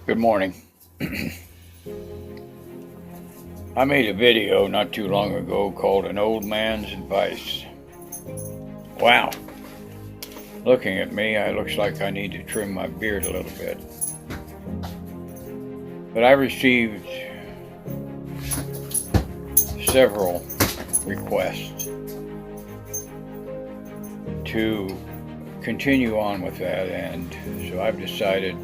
Good morning. I made a video not too long ago called An Old Man's Advice. Wow. Looking at me, it looks like I need to trim my beard a little bit. But I received several requests to continue on with that, and so I've decided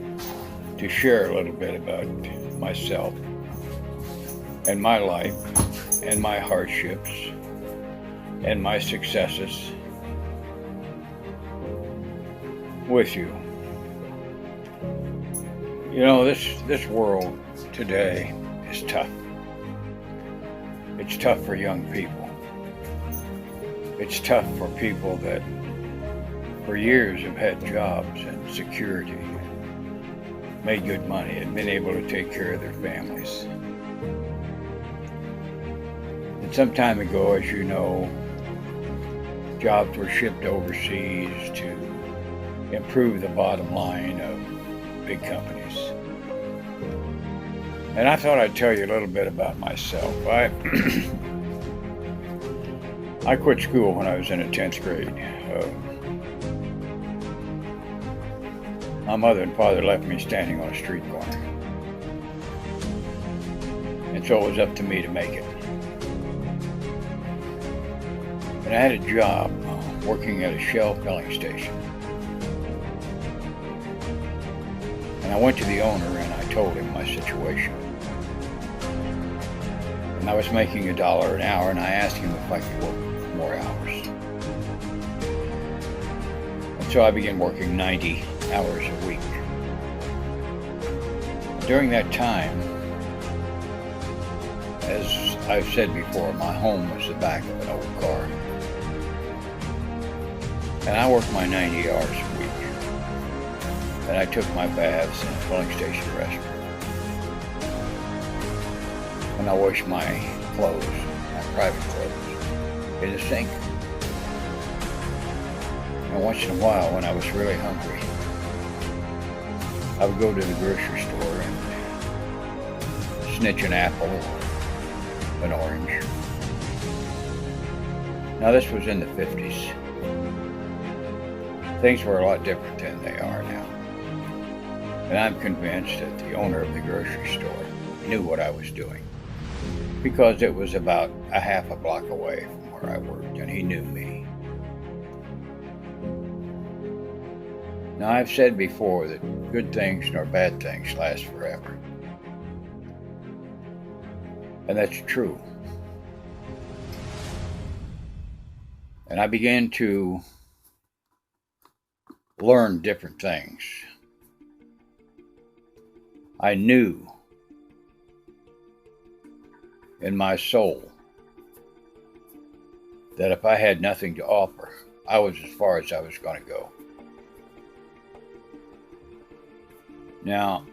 to share a little bit about myself and my life and my hardships and my successes with you. You know, this world today is tough. It's tough for young people. It's tough for people that for years have had jobs and security, made good money, and been able to take care of their families. And some time ago, as you know, jobs were shipped overseas to improve the bottom line of big companies. And I thought I'd tell you a little bit about myself. I quit school when I was in the 10th grade. My mother and father left me standing on a street corner. And so it was up to me to make it. And I had a job working at a Shell filling station. And I went to the owner and I told him my situation. And I was making $1 an hour, and I asked him if I could work more hours. And so I began working 90 hours a week. During that time, as I've said before, my home was the back of an old car. And I worked my 90 hours a week. And I took my baths in a filling station restroom. And I washed my clothes, my private clothes, in the sink. And once in a while, when I was really hungry, I would go to the grocery store and snitch an apple or an orange. Now this was in the 50s. Things were a lot different than they are now. And I'm convinced that the owner of the grocery store knew what I was doing, because it was about a half a block away from where I worked, and he knew me. Now, I've said before that good things nor bad things last forever. And that's true. And I began to learn different things. I knew in my soul that if I had nothing to offer, I was as far as I was going to go. Now,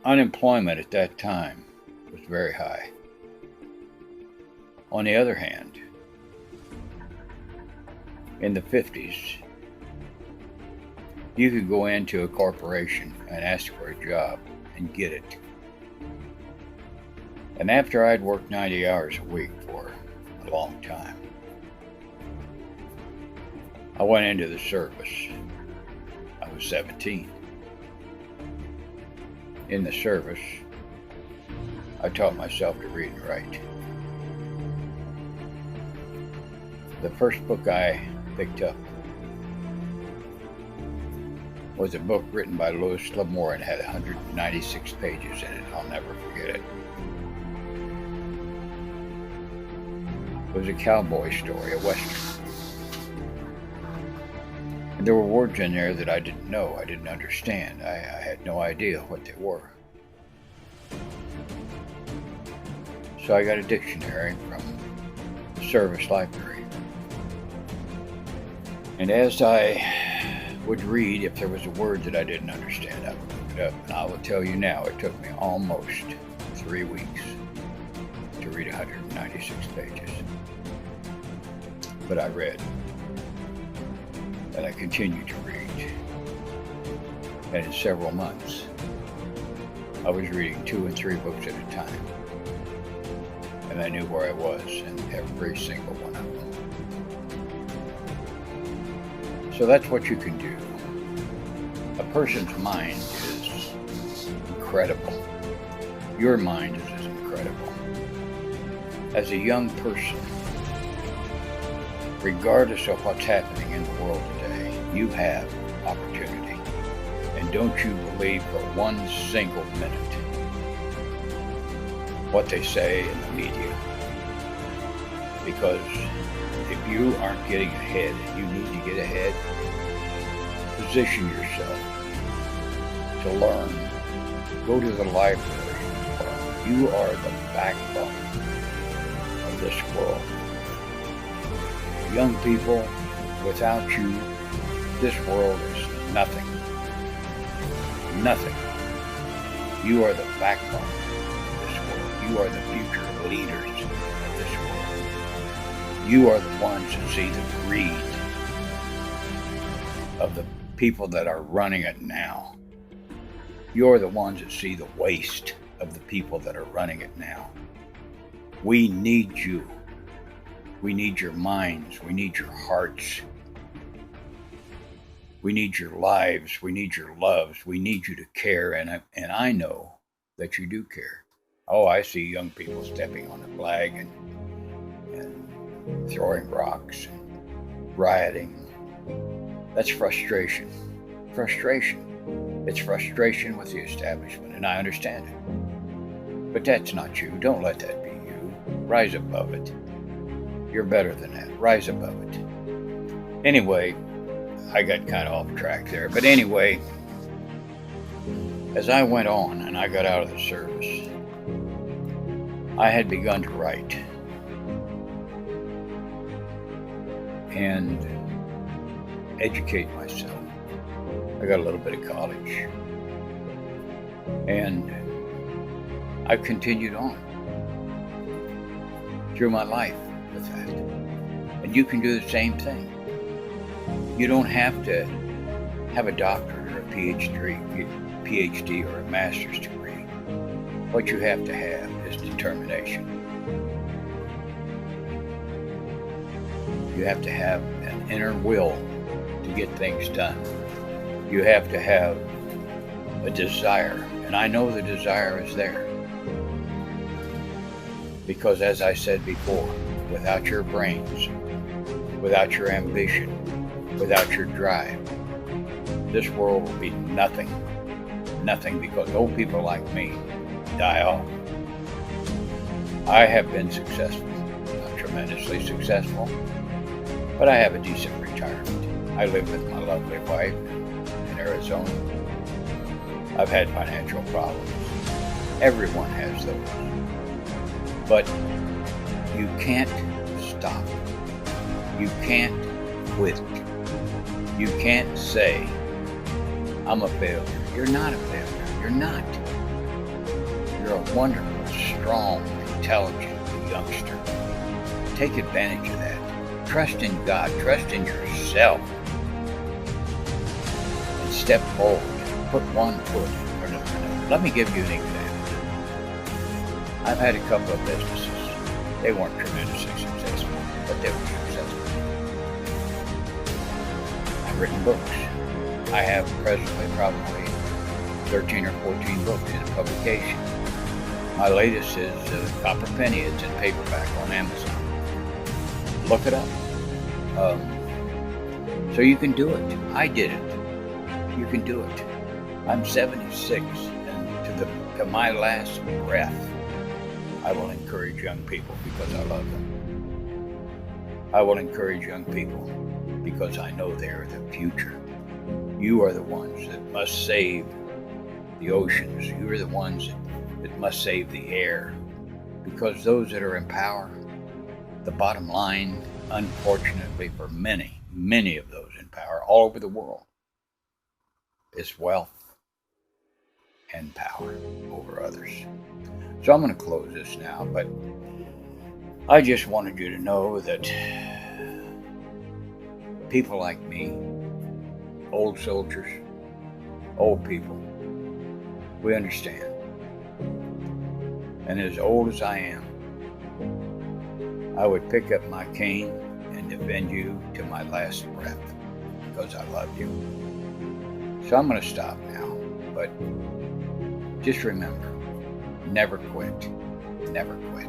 unemployment at that time was very high. On the other hand, in the 50s, you could go into a corporation and ask for a job and get it. And after I'd worked 90 hours a week for a long time, I went into the service. I was 17. In the service, I taught myself to read and write. The first book I picked up was a book written by Lewis Lamore and had 196 pages in it. I'll never forget it. It was a cowboy story, a western. And there were words in there that I didn't know, I didn't understand. I had no idea what they were. So I got a dictionary from the service library. And as I would read, if there was a word that I didn't understand, I would look it up. And I will tell you now, it took me almost 3 weeks to read 196 pages. But I read. And I continued to read. And in several months, I was reading 2 and 3 books at a time, and I knew where I was in every single one of them. So that's what you can do. A person's mind is incredible. Your mind is as incredible. As a young person, regardless of what's happening in the world today, you have opportunity. And don't you believe for one single minute what they say in the media. Because if you aren't getting ahead and you need to get ahead, position yourself to learn. Go to the library and learn. You are the backbone of this world. Young people, without you, this world is nothing. Nothing. You are the backbone of this world. You are the future leaders of this world. You are the ones who see the greed of the people that are running it now. You're the ones that see the waste of the people that are running it now. We need you. We need your minds. We need your hearts. We need your lives. We need your loves. We need you to care, and I know that you do care. Oh, I see young people stepping on the flag and throwing rocks and rioting. That's frustration. Frustration. It's frustration with the establishment, and I understand it. But that's not you. Don't let that be you. Rise above it. You're better than that. Rise above it. Anyway, I got kind of off track there. But anyway, as I went on and I got out of the service, I had begun to write and educate myself. I got a little bit of college, and I've continued on through my life with that. And you can do the same thing. You don't have to have a doctorate or a PhD or a master's degree. What you have to have is determination. You have to have an inner will to get things done. You have to have a desire, and I know the desire is there. Because as I said before, without your brains, without your ambition, without your drive, this world will be nothing. Nothing, because old people like me die off. I have been successful, not tremendously successful, but I have a decent retirement. I live with my lovely wife in Arizona. I've had financial problems. Everyone has those. But you can't stop. You can't quit. You can't say, I'm a failure. You're not a failure. You're not. You're a wonderful, strong, intelligent youngster. Take advantage of that. Trust in God. Trust in yourself. And step forward. Put one foot in front of another. Let me give you an example. I've had a couple of businesses. They weren't tremendously successful, but they were successful. I've written books. I have presently probably 13 or 14 books in publication. My latest is Copper Penny. It's in paperback on Amazon. Look it up. So you can do it. I did it. You can do it. I'm 76, and to my last breath, I will encourage young people because I love them. I will encourage young people because I know they're the future. You are the ones that must save the oceans. You are the ones that must save the air. Because those that are in power, the bottom line, unfortunately for many, many of those in power all over the world, is wealth and power over others. So I'm going to close this now, but I just wanted you to know that people like me, old soldiers, old people, we understand. and as old as I am, I would pick up my cane and defend you to my last breath because I love you. So I'm going to stop now, but just remember, never quit, never quit.